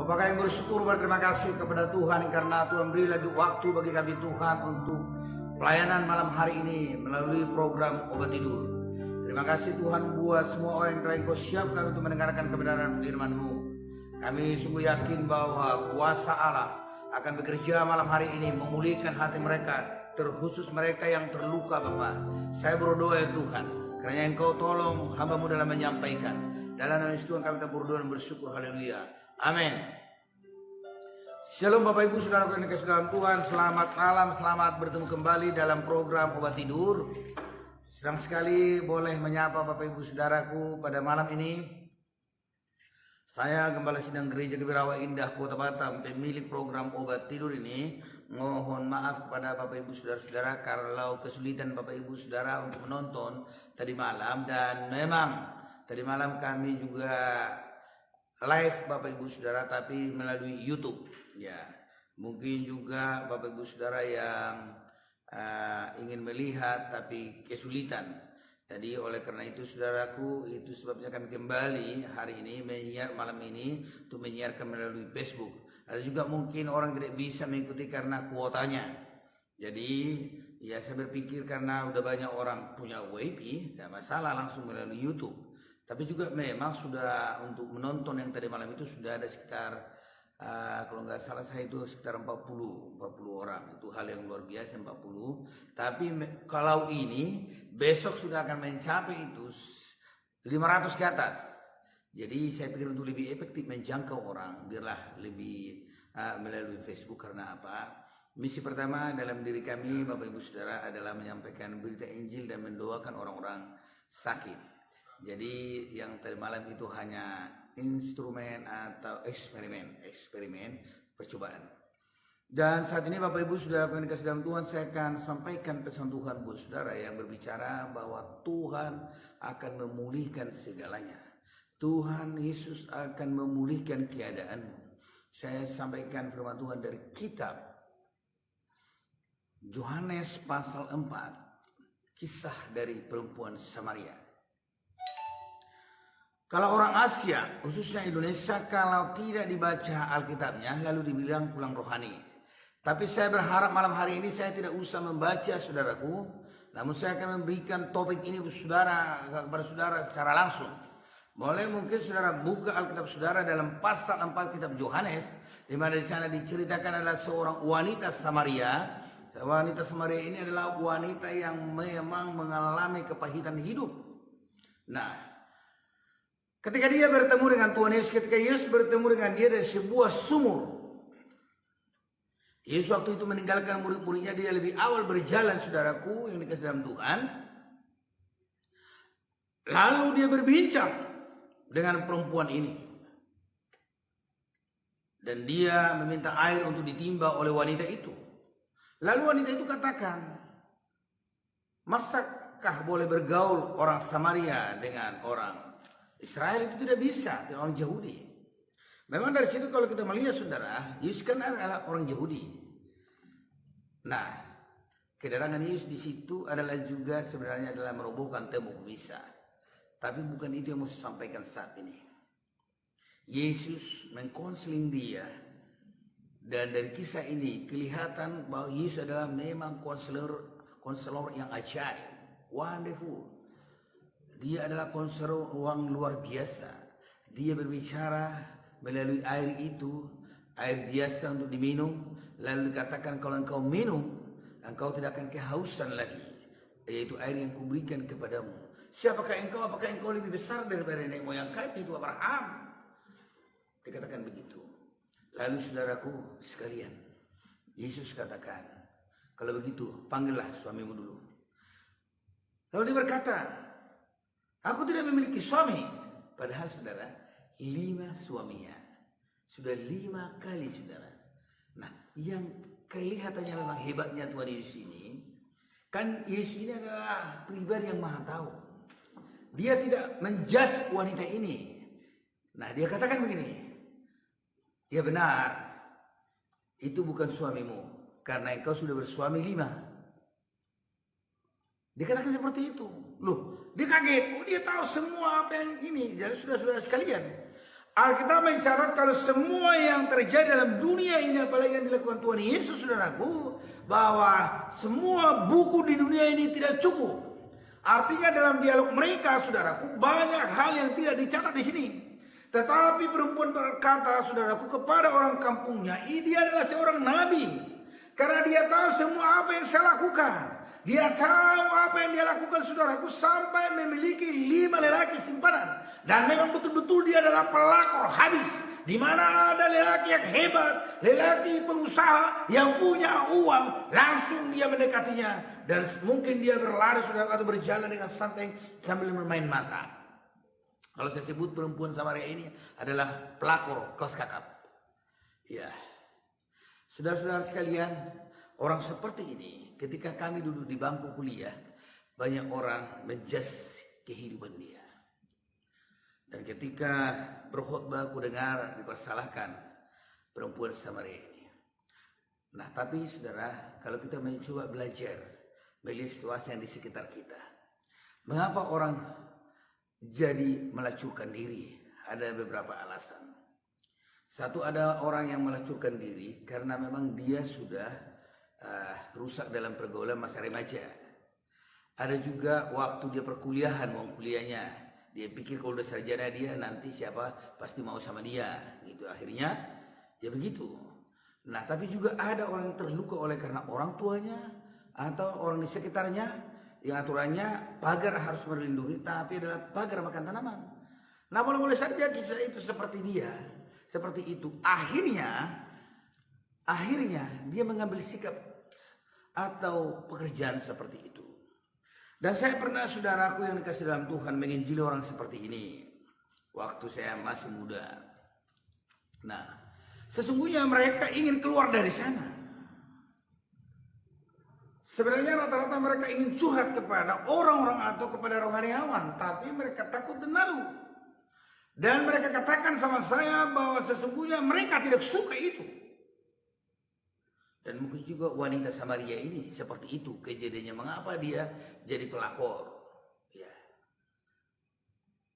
Bapak kami bersyukur berterima kasih kepada Tuhan karena Tuhan beri lagi waktu bagi kami Tuhan untuk pelayanan malam hari ini melalui program Obat Tidur. Terima kasih Tuhan buat semua orang yang telah Engkau siapkan untuk mendengarkan kebenaran firman-Mu. Kami sungguh yakin bahwa kuasa Allah akan bekerja malam hari ini memulihkan hati mereka, terkhusus mereka yang terluka Bapak. Saya berdoa ya Tuhan, karena Engkau tolong hamba-Mu dalam menyampaikan. Dalam nama Yesus Tuhan kami berdoa dan bersyukur, haleluya. Amin. Shalom Bapak Ibu Saudaraku yang dikasihi dalam Tuhan. Selamat malam, selamat bertemu kembali dalam program Obat Tidur. Senang sekali boleh menyapa Bapak Ibu Saudaraku pada malam ini. Saya Gembala Sidang Gereja Kebirawa Indah Kota Batam, pemilik program Obat Tidur ini. Mohon maaf kepada Bapak Ibu Saudara-saudara kalau kesulitan Bapak Ibu Saudara untuk menonton tadi malam. Dan memang tadi malam kami juga live Bapak Ibu Saudara, tapi melalui YouTube ya. Mungkin juga Bapak Ibu Saudara yang ingin melihat tapi kesulitan. Jadi oleh karena itu saudaraku, itu sebabnya kami kembali hari ini malam ini untuk menyiarkan melalui Facebook. Ada juga mungkin orang tidak bisa mengikuti karena kuotanya. Jadi ya saya berpikir karena udah banyak orang punya WiFi, tidak masalah langsung melalui YouTube. Tapi juga memang sudah untuk menonton yang tadi malam itu sudah ada sekitar kalau nggak salah saya itu sekitar 40 orang. Itu hal yang luar biasa 40. Tapi kalau ini besok sudah akan mencapai itu 500 ke atas. Jadi saya pikir untuk lebih efektif menjangkau orang, biarlah lebih melalui Facebook. Karena apa? Misi pertama dalam diri kami Bapak Ibu Saudara adalah menyampaikan berita Injil dan mendoakan orang-orang sakit. Jadi yang tadi malam itu hanya instrumen atau eksperimen percobaan. Dan saat ini Bapak Ibu Saudara yang dikasihi dalam Tuhan, saya akan sampaikan pesan Tuhan buat saudara yang berbicara bahwa Tuhan akan memulihkan segalanya. Tuhan Yesus akan memulihkan keadaanmu. Saya sampaikan firman Tuhan dari kitab Yohanes pasal 4, kisah dari perempuan Samaria. Kalau orang Asia, khususnya Indonesia, kalau tidak dibaca Alkitabnya, lalu dibilang pulang rohani. Tapi saya berharap malam hari ini saya tidak usah membaca saudaraku, namun saya akan memberikan topik ini kepada saudara secara langsung. Boleh mungkin saudara buka Alkitab saudara dalam pasal 4 kitab Yohanes, di mana di sana diceritakan adalah seorang wanita Samaria. Wanita Samaria ini adalah wanita yang memang mengalami kepahitan hidup. Nah, ketika dia bertemu dengan Tuhan Yesus, ketika Yesus bertemu dengan dia dari sebuah sumur. Yesus waktu itu meninggalkan murid-muridnya, dia lebih awal berjalan saudaraku yang dikasihi dalam Tuhan. Lalu dia berbincang dengan perempuan ini. Dan dia meminta air untuk ditimba oleh wanita itu. Lalu wanita itu katakan, masakah boleh bergaul orang Samaria dengan orang Israel? Itu tidak bisa, dengan orang Yahudi. Memang dari situ kalau kita melihat saudara, Yesus kan adalah orang Yahudi. Nah, kedatangan Yesus di situ adalah juga sebenarnya adalah merobohkan tembok misah. Tapi bukan itu yang mau saya sampaikan saat ini. Yesus mengkonseling dia. Dan dari kisah ini kelihatan bahwa Yesus adalah memang konselor yang ajaib, wonderful. Dia adalah konselor yang luar biasa. Dia berbicara melalui air itu, air biasa untuk diminum. Lalu dikatakan kalau engkau minum, engkau tidak akan kehausan lagi. Yaitu air yang kuberikan kepadamu. Siapakah engkau? Apakah engkau lebih besar daripada nenek moyang kami itu Abraham? Dikatakan begitu. Lalu saudaraku sekalian, Yesus katakan, kalau begitu panggillah suamimu dulu. Lalu dia berkata, aku tidak memiliki suami. Padahal saudara, 5 suaminya. Sudah 5 kali saudara. Nah, yang kelihatannya memang hebatnya Tuhan Yesus ini, kan Yesus ini adalah pribadi yang maha tahu. Dia tidak menjudge wanita ini. Nah, dia katakan begini, ya benar, itu bukan suamimu, karena engkau sudah bersuami 5. Dikatakan seperti itu. Loh, dia kaget, kok dia tahu semua apa yang ini. Jadi sudah sekalian, Alkitab mencatat kalau semua yang terjadi dalam dunia ini, apalagi yang dilakukan Tuhan Yesus, saudaraku, bahwa semua buku di dunia ini tidak cukup. Artinya dalam dialog mereka, saudaraku, banyak hal yang tidak dicatat di sini. Tetapi perempuan berkata, saudaraku, kepada orang kampungnya, dia adalah seorang nabi. Karena dia tahu semua apa yang saya lakukan. Dia tahu apa yang dia lakukan, saudaraku, sampai memiliki 5 lelaki simpanan. Dan memang betul-betul dia adalah pelakor habis. Di mana ada lelaki yang hebat, lelaki pengusaha yang punya uang, langsung dia mendekatinya. Dan mungkin dia berlari, saudaraku, atau berjalan dengan santai sambil bermain mata. Kalau saya sebut perempuan Samaria ini adalah pelakor kelas kakap. Ya, saudara-saudara sekalian, orang seperti ini, ketika kami duduk di bangku kuliah, banyak orang menjudge kehidupan dia. Dan ketika berkhutbah aku dengar dipersalahkan perempuan Samaria ini. Nah, tapi saudara, kalau kita mencoba belajar melihat situasi yang di sekitar kita, mengapa orang jadi melacurkan diri? Ada beberapa alasan. Satu, ada orang yang melacurkan diri karena memang dia sudah rusak dalam pergaulan masa remaja. Ada juga waktu dia perkuliahan, mau kuliahnya, dia pikir kalau udah sarjana dia nanti siapa pasti mau sama dia, gitu. Akhirnya ya begitu. Nah, tapi juga ada orang yang terluka oleh karena orang tuanya atau orang di sekitarnya yang aturannya pagar harus melindungi, tapi adalah pagar makan tanaman. Nah, boleh-boleh saja kisah itu seperti dia, seperti itu. Akhirnya dia mengambil sikap atau pekerjaan seperti itu. Dan saya pernah, saudaraku yang dikasih dalam Tuhan, menginjili orang seperti ini waktu saya masih muda. Nah, sesungguhnya mereka ingin keluar dari sana. Sebenarnya rata-rata mereka ingin curhat kepada orang-orang atau kepada rohaniawan, tapi mereka takut dan malu. Dan mereka katakan sama saya bahwa sesungguhnya mereka tidak suka itu. Dan mungkin juga wanita Samaria ini seperti itu kejadiannya, mengapa dia jadi pelakor. Ya.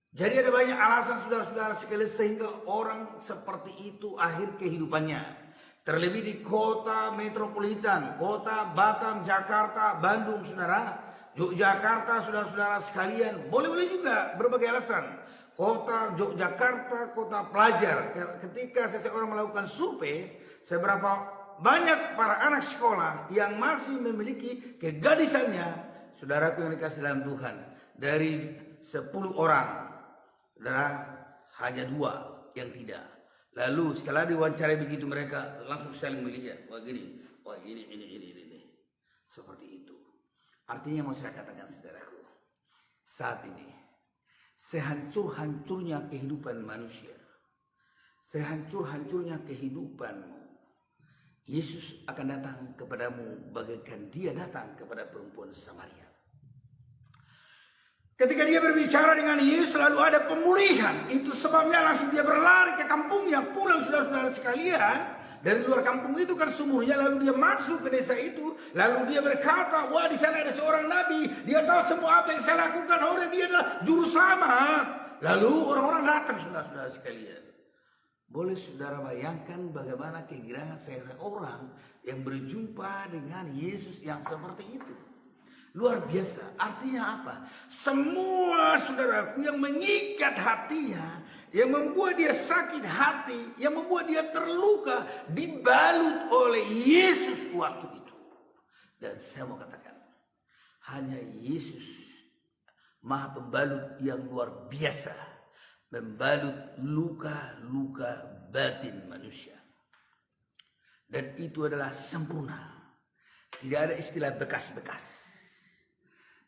Jadi ada banyak alasan, saudara-saudara sekalian, sehingga orang seperti itu akhir kehidupannya. Terlebih di kota metropolitan, kota Batam, Jakarta, Bandung, saudara. Yogyakarta, saudara-saudara sekalian, boleh-boleh juga berbagai alasan. Kota Yogyakarta, kota pelajar. Ketika seseorang melakukan survei, seberapa banyak para anak sekolah yang masih memiliki kegadisannya, saudaraku yang dikasih dalam Tuhan, dari 10 orang, saudara, hanya 2 yang tidak. Lalu setelah diwawancara begitu, mereka langsung saling melihat, wah gini, wah ini. Seperti itu. Artinya mau saya katakan, saudaraku, saat ini sehancur-hancurnya kehidupan manusia, sehancur-hancurnya kehidupanmu, Yesus akan datang kepadamu bagaikan dia datang kepada perempuan Samaria. Ketika dia berbicara dengan Yesus, lalu ada pemulihan. Itu sebabnya langsung dia berlari ke kampungnya, pulang, saudara-saudara sekalian. Dari luar kampung itu kan sumurnya, lalu dia masuk ke desa itu, lalu dia berkata, wah di sana ada seorang nabi, dia tahu semua apa yang saya lakukan, dia adalah juru selamat. Lalu orang-orang datang, saudara-saudara sekalian. Boleh saudara bayangkan bagaimana kegirangan seseorang yang berjumpa dengan Yesus yang seperti itu. Luar biasa. Artinya apa? Semua saudaraku yang mengikat hatinya, yang membuat dia sakit hati, yang membuat dia terluka, dibalut oleh Yesus waktu itu. Dan saya mau katakan, hanya Yesus Maha Pembalut yang luar biasa, membalut luka-luka batin manusia. Dan itu adalah sempurna. Tidak ada istilah bekas-bekas.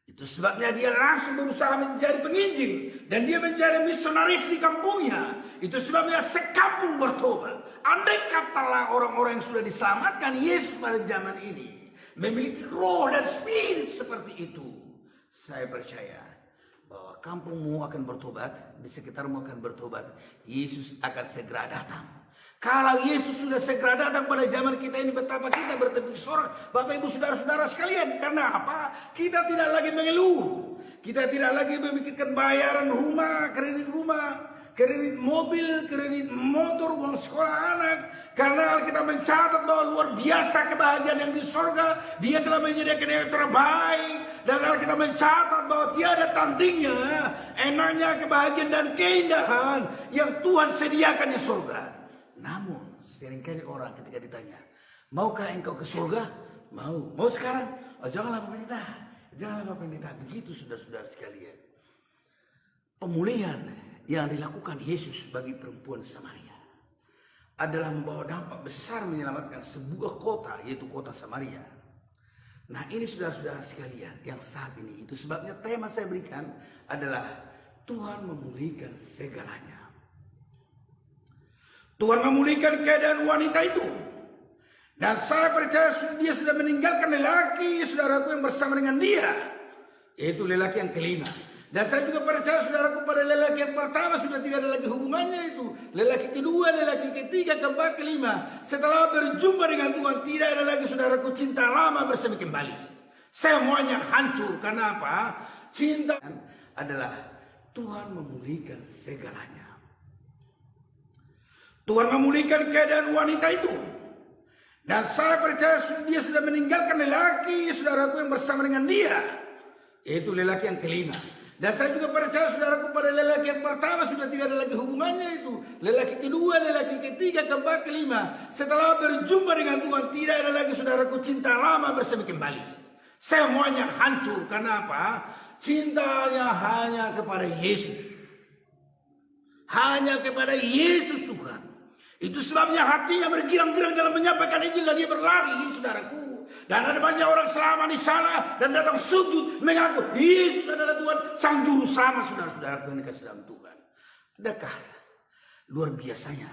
Itu sebabnya dia langsung berusaha menjadi penginjil. Dan dia menjadi misionaris di kampungnya. Itu sebabnya sekampung bertobat. Andai katalah orang-orang yang sudah diselamatkan Yesus pada zaman ini memiliki roh dan spirit seperti itu, saya percaya bahwa kampungmu akan bertobat, di sekitarmu akan bertobat. Yesus akan segera datang. Kalau Yesus sudah segera datang pada zaman kita ini, betapa kita bertepuk sorak, Bapak Ibu Saudara-saudara sekalian. Karena apa? Kita tidak lagi mengeluh. Kita tidak lagi memikirkan bayaran rumah, kredit rumah. kredit mobil, kredit motor, uang sekolah anak. Karena Alkitab mencatat bahwa luar biasa kebahagiaan yang di sorga. Dia telah menyediakan yang terbaik. Dan Alkitab mencatat bahwa tiada tandingnya enaknya kebahagiaan dan keindahan yang Tuhan sediakan di sorga. Namun seringkali orang ketika ditanya, maukah engkau ke surga? Mau. Mau sekarang? Oh, janganlah Bapak Pendeta. Janganlah Bapak Pendeta. Begitu saudara-saudara sekalian. Pemulihan yang dilakukan Yesus bagi perempuan Samaria adalah membawa dampak besar menyelamatkan sebuah kota, yaitu kota Samaria. Nah, ini saudara-saudara sekalian yang saat ini, itu sebabnya tema saya berikan adalah Tuhan memulihkan segalanya. Tuhan memulihkan keadaan wanita itu. Dan saya percaya dia sudah meninggalkan lelaki saudaraku yang bersama dengan dia, yaitu lelaki yang kelima. Dan saya juga percaya saudaraku pada lelaki yang pertama sudah tidak ada lagi hubungannya itu. Lelaki kedua, lelaki ketiga, keempat, kelima. Setelah berjumpa dengan Tuhan tidak ada lagi saudaraku cinta lama bersemi kembali. Semuanya hancur. Karena apa? Cinta adalah Tuhan memulihkan segalanya. Tuhan memulihkan keadaan wanita itu. Dan saya percaya dia sudah meninggalkan lelaki saudaraku yang bersama dengan dia, yaitu lelaki yang kelima. Dan saya juga percaya saudaraku pada lelaki yang pertama sudah tidak ada lagi hubungannya itu. Lelaki kedua, lelaki ketiga, keempat, kelima. Setelah berjumpa dengan Tuhan tidak ada lagi saudaraku cinta lama bersemi kembali. Semuanya hancur. Karena apa? Cintanya hanya kepada Yesus. Hanya kepada Yesus Tuhan. Itu sebabnya hatinya bergirang-girang dalam menyampaikan Injil dan dia berlari, saudaraku. Dan ada banyak orang selama di sana dan datang sujud mengaku Yesus adalah Tuhan, Sang Juru Selamat, saudara-saudaraku yang dikasih dalam Tuhan. Adakah luar biasanya?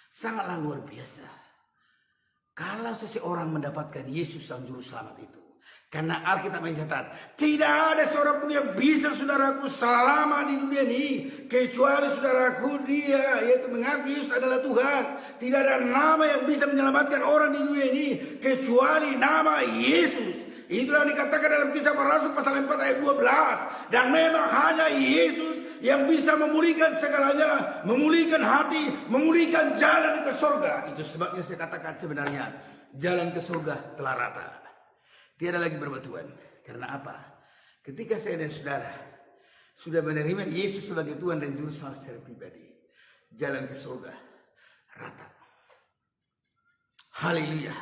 Sangatlah luar biasa kalau seseorang mendapatkan Yesus Sang Juru Selamat itu. Karena Alkitab mencatat, tidak ada seorang pun yang bisa saudaraku selama di dunia ini kecuali saudaraku dia, yaitu mengaku Yesus adalah Tuhan. Tidak ada nama yang bisa menyelamatkan orang di dunia ini kecuali nama Yesus. Itulah dikatakan dalam Kisah Para Rasul pasal 4 ayat 12. Dan memang hanya Yesus yang bisa memulihkan segalanya, memulihkan hati, memulihkan jalan ke surga. Itu sebabnya saya katakan sebenarnya jalan ke surga telah rata. Tiada lagi berbatuan. Karena apa? Ketika saya dan saudara sudah menerima Yesus sebagai Tuhan dan Juru Selamat secara pribadi, jalan ke surga rata. Haleluya.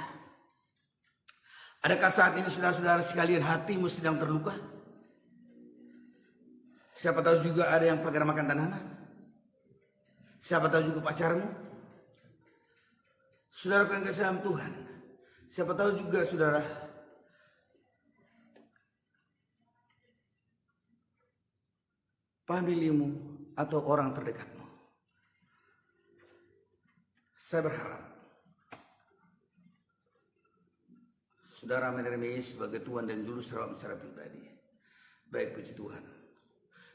Adakah saat ini saudara-saudara sekalian hatimu sedang terluka? Siapa tahu juga ada yang pagar makan tanaman. Siapa tahu juga pacarmu. Saudaraku yang kasih dalam Tuhan. Siapa tahu juga saudara familimu atau orang terdekatmu. Saya berharap saudara menerima Yesus sebagai Tuhan dan Juru Selamat secara pribadi. Baik, puji Tuhan.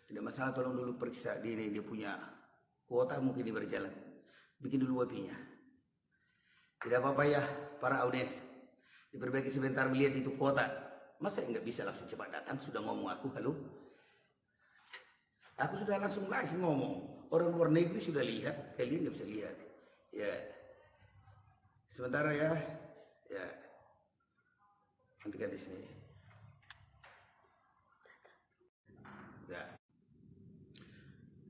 Tidak masalah, tolong dulu periksa diri dia punya kuota, mungkin dia berjalan. Bikin dulu WP-nya. Tidak apa-apa ya para audiens. Diperbaiki sebentar melihat itu kuota. Masa nggak bisa langsung cepat datang sudah ngomong aku, halo? Aku sudah langsung ngomong. Orang luar negeri sudah lihat, kalian nggak bisa lihat. Ya, sementara ya, ya. Nanti kan di sini. Ya.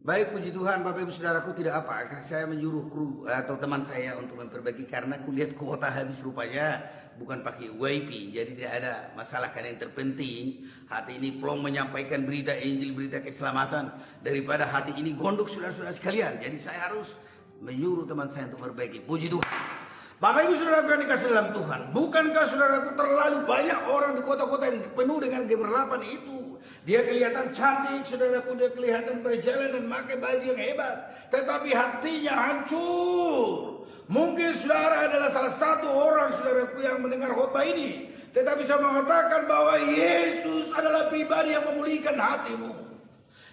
Baik, puji Tuhan, Bapak Ibu Saudaraku, tidak apa. Saya menyuruh kru atau teman saya untuk memperbaiki karena kulihat kuota habis rupanya. Bukan pakai WiFi, jadi tidak ada masalah. Karena yang terpenting hati ini plong menyampaikan berita Injil, berita keselamatan, daripada hati ini gondok saudara-saudara sekalian. Jadi saya harus menyuruh teman saya untuk memperbaiki. Puji Tuhan. Bapak Ibu Saudaraku yang dikasih dalam Tuhan, bukankah saudaraku terlalu banyak orang di kota-kota yang penuh dengan gemerlapan itu? Dia kelihatan cantik, saudaraku, dia kelihatan berjalan dan pakai baju yang hebat, tetapi hatinya hancur. Mungkin saudara adalah salah satu orang saudaraku yang mendengar khotbah ini, tetapi saya mengatakan bahwa Yesus adalah pribadi yang memulihkan hatimu.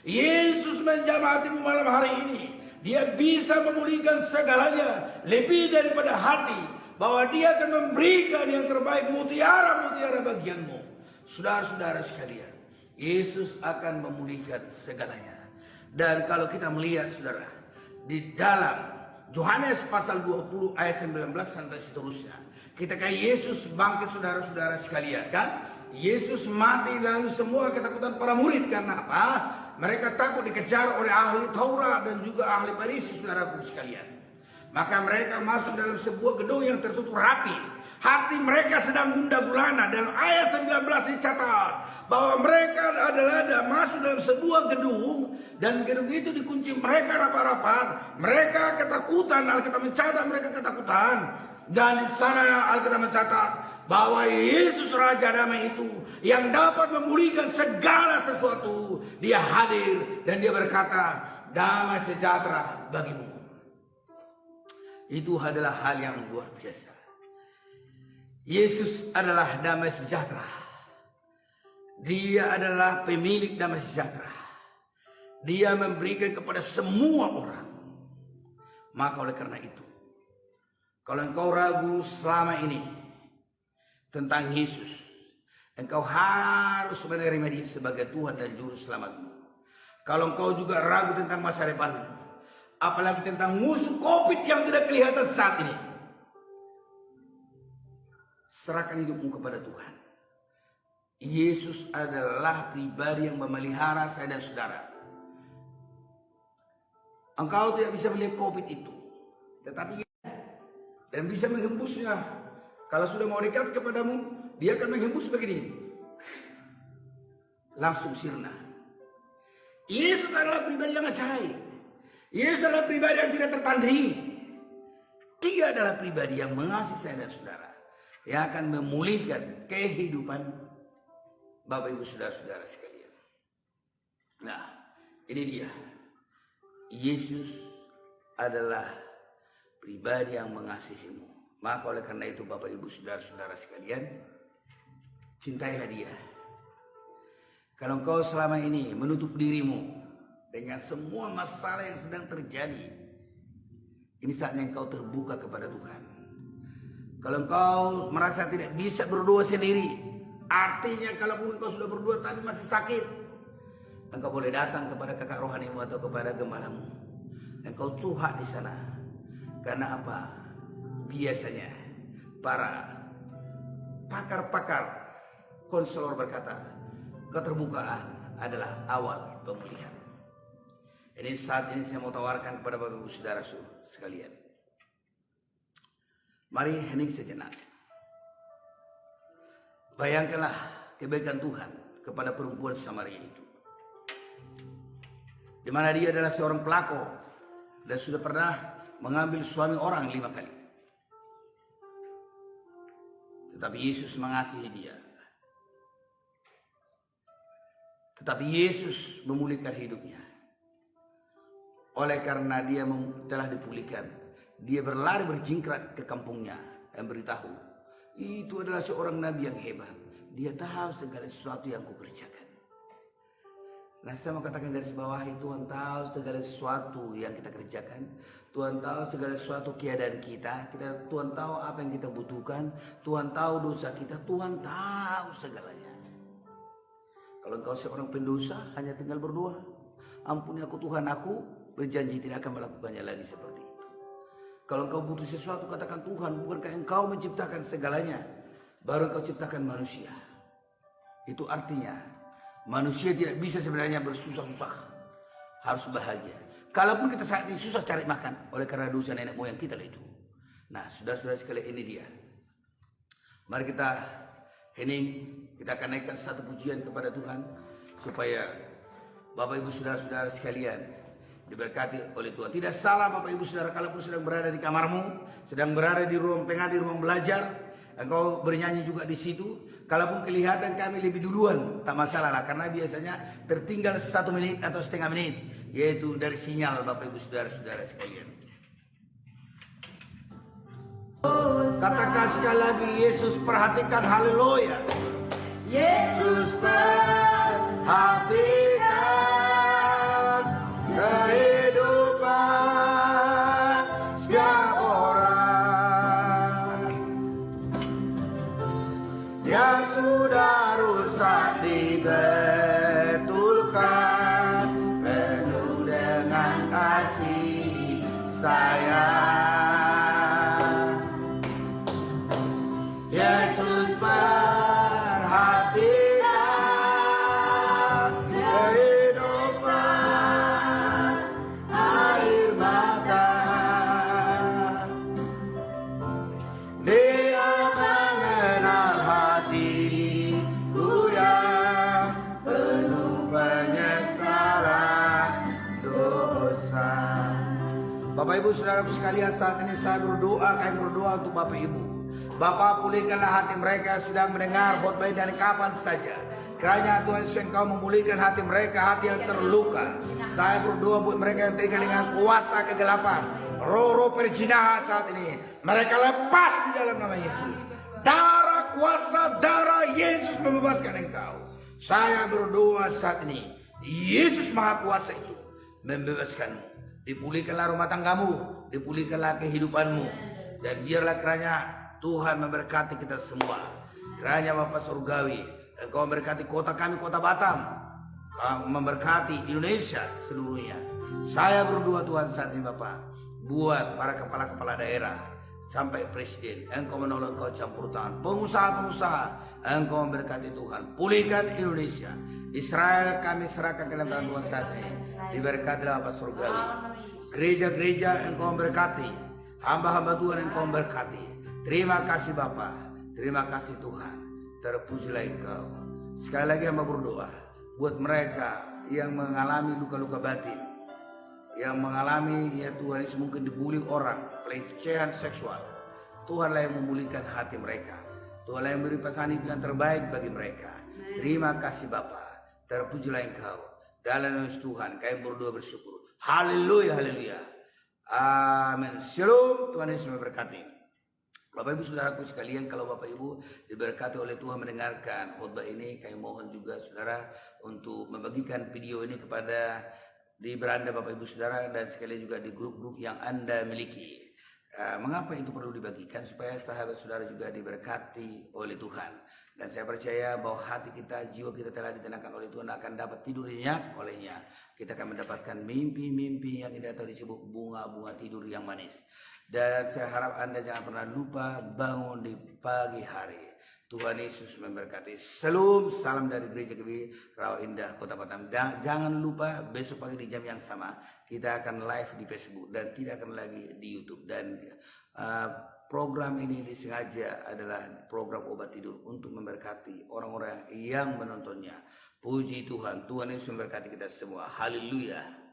Yesus menjamah hatimu malam hari ini. Dia bisa memulihkan segalanya, lebih daripada hati, bahwa dia akan memberikan yang terbaik, mutiara-mutiara bagianmu. Saudara-saudara sekalian, Yesus akan memulihkan segalanya. Dan kalau kita melihat saudara, di dalam Yohanes pasal 20 ayat 19 sampai seterusnya. Ketika Yesus bangkit, saudara-saudara sekalian, kan? Yesus mati lalu semua ketakutan para murid. Karena apa? Mereka takut dikejar oleh ahli Taurat dan juga ahli Farisi, saudaraku sekalian. Maka mereka masuk dalam sebuah gedung yang tertutup rapi. Hati mereka sedang gundah gulana. Dan ayat 19 dicatat bahwa mereka adalah masuk dalam sebuah gedung. Dan gedung itu dikunci, mereka rapat-rapat. Mereka ketakutan, Alkitab mencatat mereka ketakutan. Dan di sana Alkitab mencatat bahwa Yesus Raja Damai itu yang dapat memulihkan segala sesuatu, dia hadir dan dia berkata, damai sejahtera bagimu. Itu adalah hal yang luar biasa. Yesus adalah damai sejahtera. Dia adalah pemilik damai sejahtera. Dia memberikan kepada semua orang. Maka oleh karena itu, kalau engkau ragu selama ini tentang Yesus, engkau harus menerima dia sebagai Tuhan dan Juru Selamatmu. Kalau engkau juga ragu tentang masa depanmu, apalagi tentang musuh COVID yang tidak kelihatan saat ini, serahkan hidupmu kepada Tuhan. Yesus adalah pribadi yang memelihara saya dan saudara. Engkau tidak bisa melihat COVID itu, tetapi dan bisa menghembusnya. Kalau sudah mau dekat kepadamu, dia akan menghembus begini, langsung sirna. Yesus adalah pribadi yang ajaib. Yesus adalah pribadi yang tidak tertandingi. Dia adalah pribadi yang mengasihi saya dan saudara, yang akan memulihkan kehidupan Bapak Ibu saudara-saudara sekalian. Nah, ini dia. Yesus adalah pribadi yang mengasihimu. Maka oleh karena itu Bapak Ibu saudara-saudara sekalian, cintailah dia. Kalau engkau selama ini menutup dirimu dengan semua masalah yang sedang terjadi, ini saatnya engkau terbuka kepada Tuhan. Kalau engkau merasa tidak bisa berdoa sendiri, artinya kalaupun engkau sudah berdoa tapi masih sakit, engkau boleh datang kepada kakak rohanimu atau kepada gembalamu. Engkau curhat di sana. Karena apa? Biasanya para pakar-pakar konselor berkata, keterbukaan adalah awal pemulihan. Ini saat ini saya mau tawarkan kepada Bapak Ibu saudara sekalian. Mari hening sejenak. Bayangkanlah kebaikan Tuhan kepada perempuan Samaria itu, di mana dia adalah seorang pelakor dan sudah pernah mengambil suami orang 5 kali. Tetapi Yesus mengasihi dia. Tetapi Yesus memulihkan hidupnya. Oleh karena dia telah dipulihkan, dia berlari berjingkrak ke kampungnya dan beritahu, itu adalah seorang nabi yang hebat. Dia tahu segala sesuatu yang kukerjakan. Nah, saya mau katakan garis bawahi, Tuhan tahu segala sesuatu yang kita kerjakan. Tuhan tahu segala sesuatu keadaan kita. Tuhan tahu apa yang kita butuhkan. Tuhan tahu dosa kita. Tuhan tahu segalanya. Kalau engkau seorang pendosa, hanya tinggal berdoa, ampuni aku Tuhan, aku berjanji tidak akan melakukannya lagi seperti itu. Kalau engkau butuh sesuatu, katakan, Tuhan, bukankah engkau menciptakan segalanya, baru engkau ciptakan manusia. Itu artinya manusia tidak bisa sebenarnya bersusah-susah, harus bahagia. Kalaupun kita saat ini susah cari makan oleh karena dosa nenek moyang kita itu. Nah, saudara-saudara sekalian, ini dia. Mari kita hening, kita akan naikkan satu pujian kepada Tuhan supaya Bapak Ibu saudara-saudara sekalian diberkati oleh Tuhan. Tidak salah Bapak Ibu saudara, kalaupun sedang berada di kamarmu, sedang berada di ruang tengah, di ruang belajar, engkau bernyanyi juga di situ. Kalaupun kelihatan kami lebih duluan, tak masalah lah, karena biasanya tertinggal 1 menit atau setengah menit, yaitu dari sinyal Bapak Ibu saudara-saudara sekalian. Katakan sekali lagi, Yesus perhatikan, haleluya. Yesus perhatikan kehidupan setiap orang yang sudah rusak dibetulkan, penuh dengan kasih sayang. Yesus perhatikan kehidupan air mata. Dia mengenal hatiku yang penuh penyesalan dosa. Bapak Ibu Saudara sekalian, saat ini saya berdoa, kami berdoa untuk Bapak Ibu. Bapak, pulihkanlah hati mereka yang sedang mendengar khotbah dan kapan saja. Kiranya Tuhan Yesus Engkau memulihkan hati mereka, hati yang terluka. Saya berdoa buat mereka yang terikat dengan kuasa kegelapan, roh-roh perzinahan saat ini. Mereka lepas di dalam nama Yesus. Darah kuasa, darah Yesus membebaskan engkau. Saya berdoa saat ini, Yesus Maha Kuasa itu membebaskanmu. Dipulihkanlah rumah tanggamu, dipulihkanlah kehidupanmu. Dan biarlah kiranya Tuhan memberkati kita semua. Kiranya Bapak Surgawi, Engkau memberkati kota kami, kota Batam, memberkati Indonesia seluruhnya. Saya berdoa Tuhan saat ini Bapak, buat para kepala-kepala daerah sampai presiden, Engkau menolong, Engkau campur tangan. Pengusaha-pengusaha, Engkau memberkati Tuhan. Pulihkan Indonesia. Israel kami serahkan ke dalam tangan Tuhan saat ini. Diberkatilah Bapak Surgawi. Gereja-gereja Engkau memberkati. Hamba-hamba Tuhan Engkau memberkati. Terima kasih Bapak. Terima kasih Tuhan. Terpujilah Engkau. Sekali lagi hamba berdoa buat mereka yang mengalami luka-luka batin, yang mengalami, ya Tuhan Yesus, mungkin dibully orang, pelecehan seksual. Tuhanlah yang memulihkan hati mereka. Tuhanlah yang beri pesan hidup yang terbaik bagi mereka. Terima kasih Bapa. Terpujilah Engkau. Dalam nama Tuhan kami berdoa bersyukur. Haleluya, haleluya. Amin. Shalom. Tuhan Yesus memberkati. Bapak Ibu Saudaraku sekalian, kalau Bapak Ibu diberkati oleh Tuhan mendengarkan khotbah ini, kami mohon juga Saudara untuk membagikan video ini kepada di beranda Bapak Ibu Saudara dan sekali juga di grup-grup yang Anda miliki. Mengapa itu perlu dibagikan? Supaya sahabat saudara juga diberkati oleh Tuhan. Dan saya percaya bahwa hati kita, jiwa kita telah ditenangkan oleh Tuhan, akan dapat tidur nyenyak olehnya. Kita akan mendapatkan mimpi-mimpi yang indah atau disebut bunga-bunga tidur yang manis. Dan saya harap Anda jangan pernah lupa bangun di pagi hari. Tuhan Yesus memberkati. Salam dari Gereja GB Rawa Indah Kota Batam. Jangan lupa besok pagi di jam yang sama kita akan live di Facebook dan tidak akan lagi di YouTube. Dan program ini disengaja adalah program obat tidur untuk memberkati orang-orang yang menontonnya. Puji Tuhan, Tuhan Yesus memberkati kita semua. Haleluya.